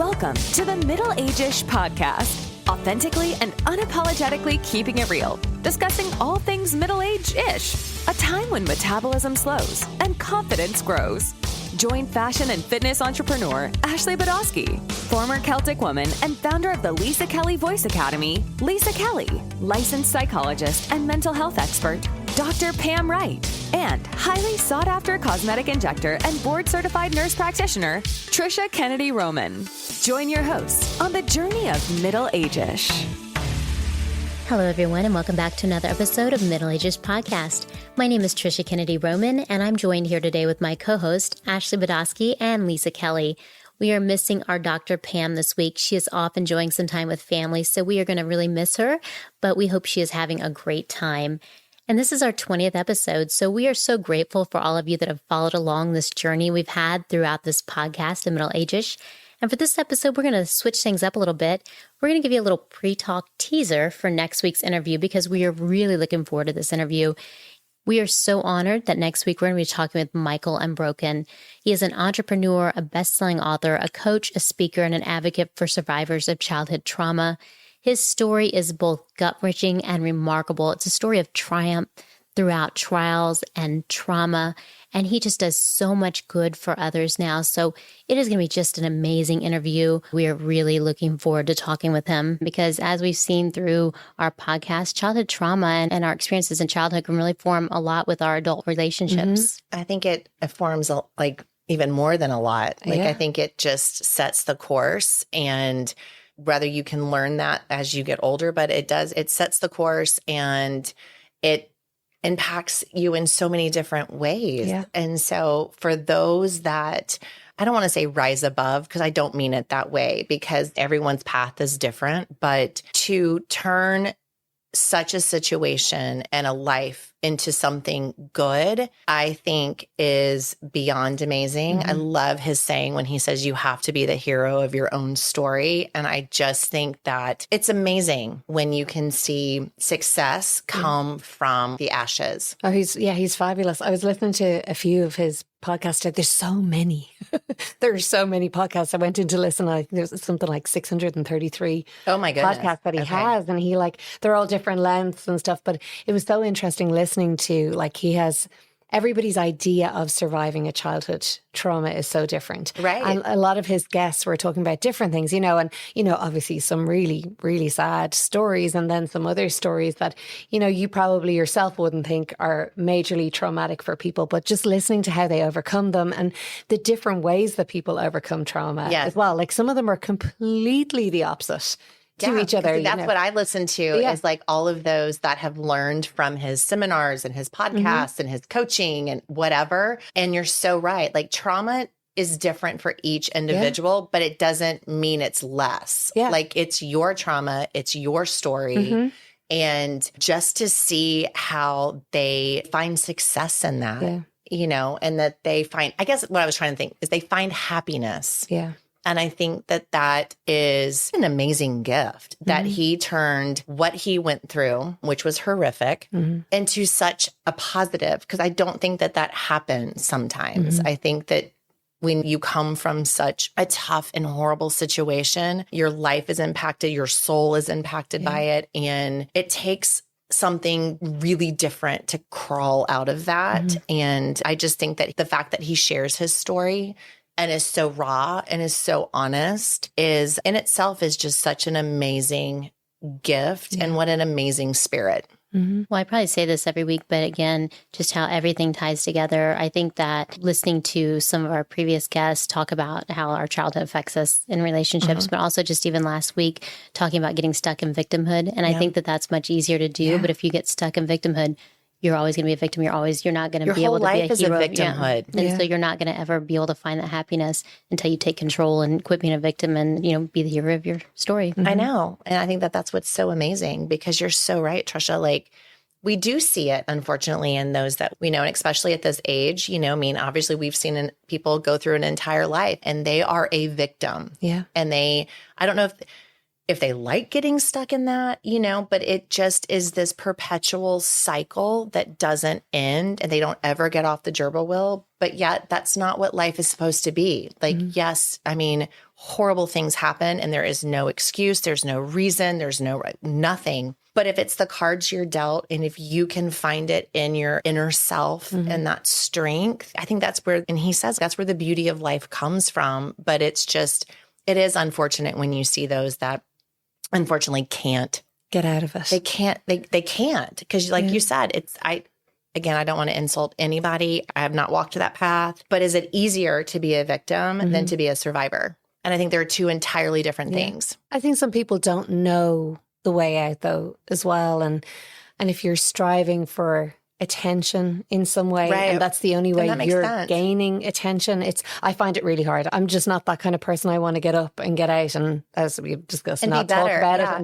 Welcome to the Middle Ageish podcast, authentically and unapologetically keeping it real, discussing all things middle-age-ish, a time when metabolism slows and confidence grows. Join fashion and fitness entrepreneur Ashley Badowski, former Celtic woman and founder of the Lisa Kelly Voice Academy, Lisa Kelly, licensed psychologist and mental health expert, Dr. Pam Wright, and highly sought-after cosmetic injector and board-certified nurse practitioner, Trisha Kennedy Roman. Join your hosts on the journey of Middle Ageish. Hello, everyone, and welcome back to another episode of Middle Ageish Podcast. My name is Trisha Kennedy Roman, and I'm joined here today with my co-host, Ashley Badowski and Lisa Kelly. We are missing our Dr. Pam this week. She is off enjoying some time with family, so we are going to really miss her, but we hope she is having a great time. And this is our 20th episode, so we are so grateful for all of you that have followed along this journey we've had throughout this podcast, The Middle Ageish. And for this episode, we're going to switch things up a little bit. We're going to give you a little pre-talk teaser for next week's interview because we are really looking forward to this interview. We are so honored that next week we're going to be talking with Michael Unbroken. He is an entrepreneur, a best-selling author, a coach, a speaker, and an advocate for survivors of childhood trauma. His story is both gut-wrenching and remarkable. It's a story of triumph throughout trials and trauma, and he just does so much good for others now. So it is going to be just an amazing interview. We are really looking forward to talking with him because as we've seen through our podcast, childhood trauma and our experiences in childhood can really form a lot with our adult relationships. I think it forms like even more than a lot. I think it just sets the course, and whether you can learn that as you get older, but it sets the course and it impacts you in so many different ways. Yeah. And so for those that, I don't want to say rise above because I don't mean it that way because everyone's path is different, but to turn such a situation and a life into something good, I think is beyond amazing. Mm-hmm. I love his saying when he says you have to be the hero of your own story. And I just think that it's amazing when you can see success come from the ashes. Oh, he's fabulous. I was listening to a few of his podcasts. There's so many. There are so many podcasts. I went in to listen. I think there's something like 633 podcasts that he has. And they're all different lengths and stuff. But it was so interesting listening to, he has everybody's idea of surviving a childhood trauma is so different. Right. And a lot of his guests were talking about different things, and, obviously some really, really sad stories and then some other stories that, you probably yourself wouldn't think are majorly traumatic for people, but just listening to how they overcome them and the different ways that people overcome trauma as well. Some of them are completely the opposite to each other. That's what I listen to is all of those that have learned from his seminars and his podcasts and his coaching and whatever. And you're so right. Trauma is different for each individual, but it doesn't mean it's less. Yeah. It's your trauma. It's your story. Mm-hmm. And just to see how they find success in that, and that they find, I guess what I was trying to think is they find happiness. Yeah. And I think that is an amazing gift that he turned what he went through, which was horrific, into such a positive, because I don't think that happens sometimes. I think that when you come from such a tough and horrible situation, your life is impacted, your soul is impacted by it, and it takes something really different to crawl out of that. And I just think that the fact that he shares his story and is so raw and is so honest is in itself is just such an amazing gift and what an amazing spirit. Mm-hmm. Well, I probably say this every week, but again, just how everything ties together. I think that listening to some of our previous guests talk about how our childhood affects us in relationships, but also just even last week talking about getting stuck in victimhood. And I think that that's much easier to do. But if you get stuck in victimhood, you're always going to be a victim. You're not going to be able to be a hero. Your whole life is a victimhood. And so you're not going to ever be able to find that happiness until you take control and quit being a victim and, be the hero of your story. I know. And I think that that's what's so amazing because you're so right, Trisha. We do see it, unfortunately, in those that we know, and especially at this age, obviously we've seen people go through an entire life and they are a victim. Yeah. And I don't know if they like getting stuck in that, you know, but it just is this perpetual cycle that doesn't end and they don't ever get off the gerbil wheel. But yet that's not what life is supposed to be. Like, yes, I mean, horrible things happen and there is no excuse. There's no reason. There's nothing. But if it's the cards you're dealt and if you can find it in your inner self and that strength, I think that's where, and he says that's where the beauty of life comes from. But it's just, it is unfortunate when you see those that unfortunately can't get out of it. They can't, because like you said, again, I don't want to insult anybody. I have not walked that path, but is it easier to be a victim than to be a survivor? And I think there are two entirely different things. I think some people don't know the way out though as well. And if you're striving for attention in some way, and that's the only way you're gaining attention, I find it really hard. I'm just not that kind of person. I want to get up and get out and, as we've discussed, not talk about it and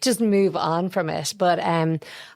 just move on from it. But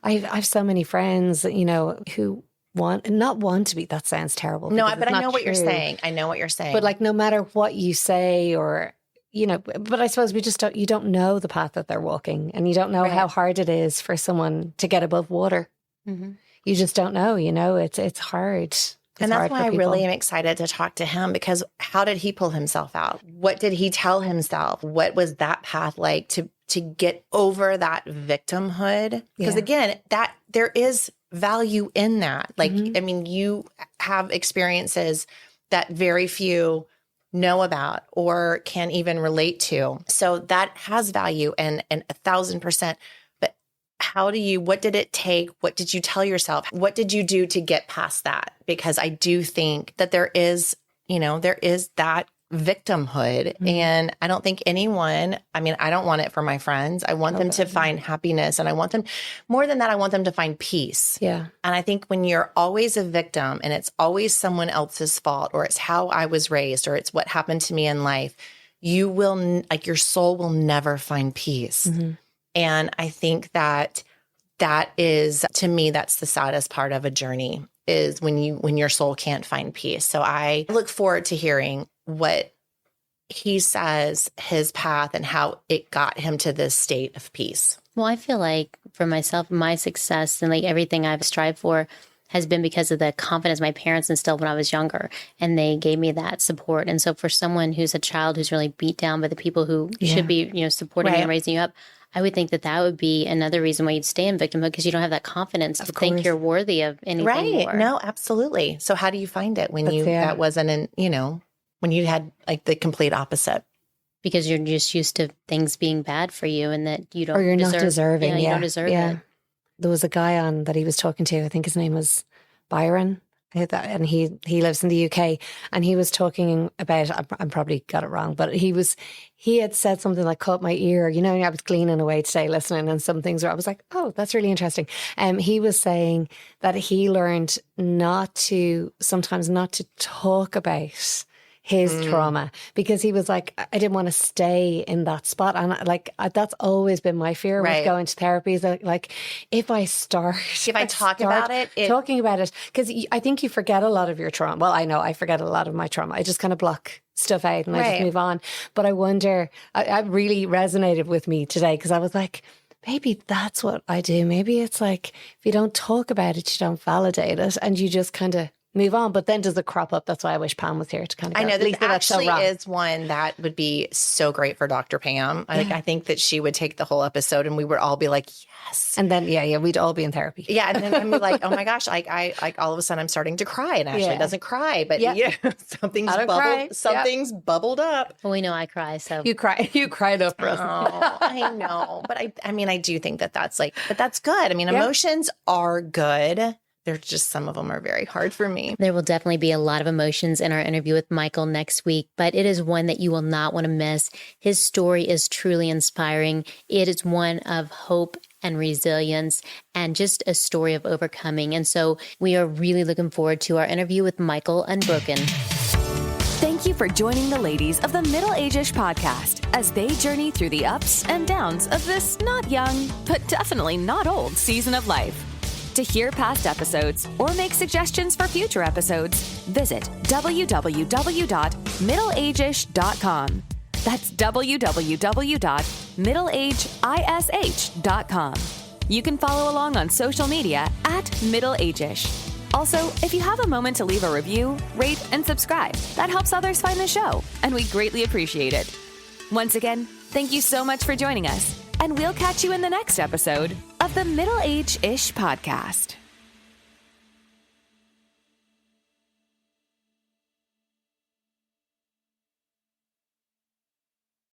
I've so many friends, you know, who not want to be, that sounds terrible. No, but I know what you're saying. I know what you're saying. But like, no matter what you say or, you know, but I suppose you don't know the path that they're walking and you don't know how hard it is for someone to get above water. You just don't know, you know, it's hard. And that's why I really am excited to talk to him, because how did he pull himself out? What did he tell himself? What was that path like to get over that victimhood? Because again, that there is value in that. Like, I mean, you have experiences that very few know about or can even relate to. So that has value and 1,000%. What did it take? What did you tell yourself? What did you do to get past that? Because I do think that there is that victimhood. And I don't think anyone, I mean, I don't want it for my friends. I want them to find happiness, and I want them, more than that, I want them to find peace. Yeah. And I think when you're always a victim and it's always someone else's fault, or it's how I was raised, or it's what happened to me in life, you will, like, your soul will never find peace. And I think that is, to me, that's the saddest part of a journey, is when your soul can't find peace. So I look forward to hearing what he says, his path, and how it got him to this state of peace. Well, I feel like for myself, my success and like everything I've strived for has been because of the confidence my parents instilled when I was younger, and they gave me that support. And so for someone who's a child who's really beat down by the people who should be, you know, supporting you and raising you up, I would think that would be another reason why you'd stay in victimhood, because you don't have that confidence to think you're worthy of anything more. No, absolutely. So how do you find it when that wasn't when you had like the complete opposite? Because you're just used to things being bad for you, and that you don't, or you're not deserving. Yeah, you don't deserve it. There was a guy on that he was talking to, I think his name was Byron, and he lives in the UK, and he was talking about, I probably got it wrong, but he had said something like, caught my ear, you know, I was cleaning away today listening, and some things where I was like, oh, that's really interesting. He was saying that he learned sometimes not to talk about his trauma, because he was like, I didn't want to stay in that spot. And that's always been my fear with going to therapy, is that, like, if I talk about it, talking about it, because I think you forget a lot of your trauma. Well, I know I forget a lot of my trauma. I just kind of block stuff out and I just move on. But I wonder, I really resonated with me today, because I was like, maybe that's what I do. Maybe it's like, if you don't talk about it, you don't validate it, and you just kind of move on. But then does it crop up? That's why I wish Pam was here to kind of go, I know this actually is one that would be so great for Dr. Pam. I think that she would take the whole episode and we would all be like, yes. And then, we'd all be in therapy. Yeah. And then I'd be like, oh my gosh, I all of a sudden I'm starting to cry, and Ashley doesn't cry, but something's bubbled up. Well, we know I cry, so. You cried up for us. Oh, I know. But I mean, I do think that's like, but that's good. I mean, emotions are good. They're just, some of them are very hard for me. There will definitely be a lot of emotions in our interview with Michael next week, but it is one that you will not want to miss. His story is truly inspiring. It is one of hope and resilience, and just a story of overcoming. And so we are really looking forward to our interview with Michael Unbroken. Thank you for joining the ladies of the Middle Ageish podcast as they journey through the ups and downs of this not young, but definitely not old season of life. To hear past episodes or make suggestions for future episodes, visit www.middleageish.com. That's www middleageish.com. You can follow along on social media at Middle Ageish. Also, if you have a moment to leave a review, rate, and subscribe, that helps others find the show, and we greatly appreciate it. Once again, thank you so much for joining us, and we'll catch you in the next episode of the Middle Ageish podcast.